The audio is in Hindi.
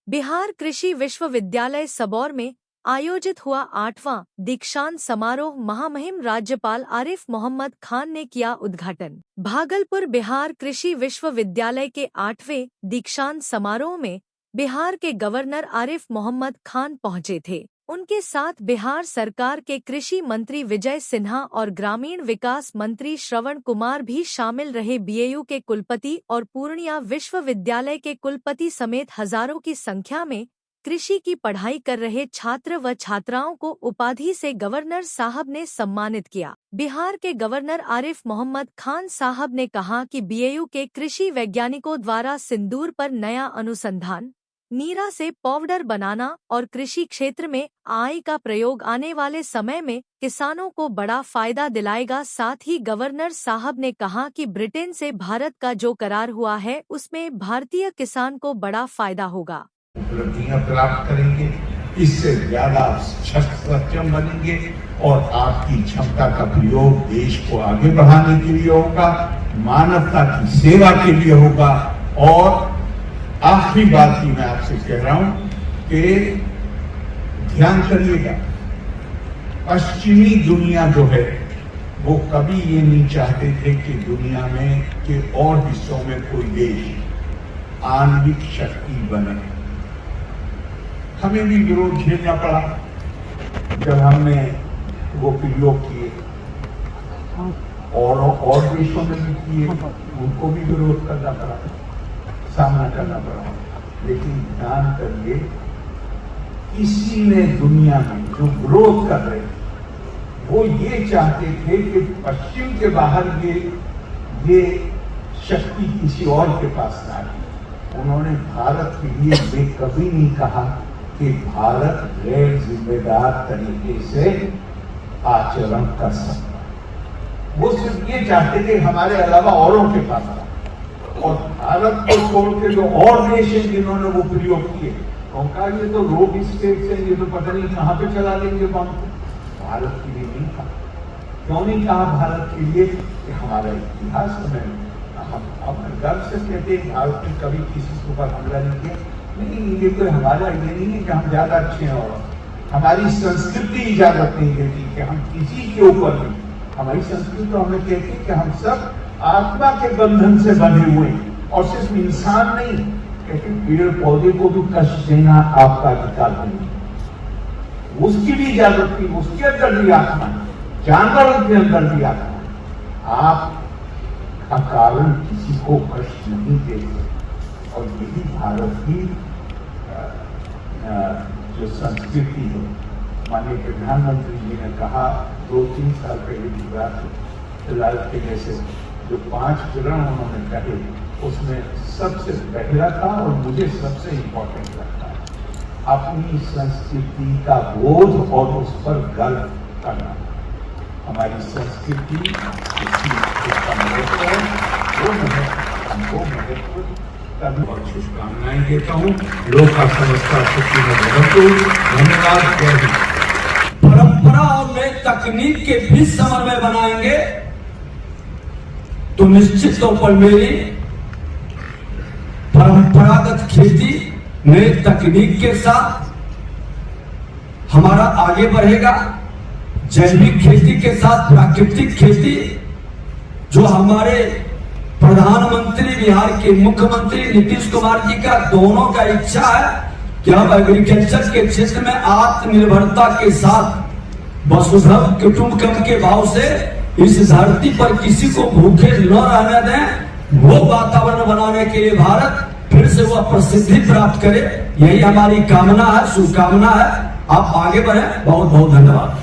बिहार कृषि विश्वविद्यालय सबौर में आयोजित हुआ 8वां दीक्षांत समारोह महामहिम राज्यपाल आरिफ मोहम्मद खान ने किया उद्घाटन। भागलपुर बिहार कृषि विश्वविद्यालय के 8वें दीक्षांत समारोह में बिहार के गवर्नर आरिफ मोहम्मद खान पहुंचे थे। उनके साथ बिहार सरकार के कृषि मंत्री विजय सिन्हा और ग्रामीण विकास मंत्री श्रवण कुमार भी शामिल रहे। बीएयू के कुलपति और पूर्णिया विश्वविद्यालय के कुलपति समेत हजारों की संख्या में कृषि की पढ़ाई कर रहे छात्र व छात्राओं को उपाधि से गवर्नर साहब ने सम्मानित किया। बिहार के गवर्नर आरिफ मोहम्मद खान साहब ने कहा कि बीएयू के कृषि वैज्ञानिकों द्वारा सिंदूर पर नया अनुसंधान, नीरा से पाउडर बनाना और कृषि क्षेत्र में AI का प्रयोग आने वाले समय में किसानों को बड़ा फायदा दिलाएगा। साथ ही गवर्नर साहब ने कहा कि ब्रिटेन से भारत का जो करार हुआ है उसमें भारतीय किसान को बड़ा फायदा होगा। उपलब्धियां प्राप्त करेंगे, इससे ज्यादा सक्षम बनेंगे और आपकी क्षमता का प्रयोग देश को आगे बढ़ाने के लिए होगा, मानवता की सेवा के लिए होगा। और आखिरी बात की मैं आपसे कह रहा हूं कि ध्यान करिएगा, पश्चिमी दुनिया जो है वो कभी ये नहीं चाहते थे कि दुनिया में के और हिस्सों में कोई देश आणविक शक्ति बने। हमें भी विरोध झेलना पड़ा जब हमने वो प्रयोग किए, और देशों में भी किए, उनको भी विरोध करना पड़ा, सामना करना पड़ा। लेकिन ध्यान करिए, किसी ने दुनिया में जो विरोध कर रहे थे वो ये चाहते थे कि पश्चिम के बाहर ये शक्ति किसी और के पास ना आए। उन्होंने भारत के लिए वे कभी नहीं कहा कि भारत गैर जिम्मेदार तरीके से आचरण कर सकता है। वो सिर्फ ये चाहते थे हमारे अलावा औरों के पास आए। और भारत को छोड़ के जो और देश हैं जिन्होंने वो प्रयोग किए, उनका ये तो रोग स्टेट से, ये तो पता नहीं कहाँ पे चला लेंगे बम को। भारत के लिए नहीं कहा। क्यों नहीं कहा भारत के लिए? कि हमारा इतिहास में हम अपने गर्व से कहते हैं भारत ने कभी किसी के ऊपर हमला नहीं किया। नहीं, ये तो हमारा ये नहीं है कि हम ज्यादा अच्छे हैं, और हमारी संस्कृति इजाजत नहीं देती कि हम किसी के ऊपर नहीं। हमारी संस्कृति तो हमें कहती है कि हम सब आत्मा के बंधन से बंधे हुए, और सिर्फ इंसान नहीं, क्योंकि पेड़ पौधे को भी कष्ट देना आपका अधिकार नहीं, उसकी भी इजाजत थी, उसके अंदर भी आत्मा, जानवरों के अंदर भी आत्मा। आप का कारण किसी को कष्ट नहीं देते। और यही भारत की जो संस्कृति है। माननीय प्रधानमंत्री जी ने कहा 2-3 साल पहले की बात फिलहाल के जैसे जो 5 चरण उन्होंने कहे, उसमें सबसे पहला था और मुझे सबसे इम्पोर्टेंट लगता है अपनी संस्कृति का बोध और उस पर गर्व करना। हमारी संस्कृति हमको महत्व करने और शुभकामनाएं देता हूँ। लोक का समझता धन्यवाद। परंपरा और नए तकनीक के बीच समन्वय बनाएंगे तो निश्चित तौर पर मेरी परंपरागत खेती नए तकनीक के साथ हमारा आगे बढ़ेगा। जैविक खेती के साथ प्राकृतिक खेती, जो हमारे प्रधानमंत्री बिहार के मुख्यमंत्री नीतीश कुमार जी का दोनों का इच्छा है कि हम एग्रीकल्चर के क्षेत्र में आत्मनिर्भरता के साथ वसुधैव कुटुंबकम के भाव से इस धरती पर किसी को भूखे न रहने दें, वो वातावरण बनाने के लिए भारत फिर से वह प्रसिद्धि प्राप्त करे, यही हमारी कामना है, शुभकामना है। आप आगे बढ़े। बहुत बहुत धन्यवाद।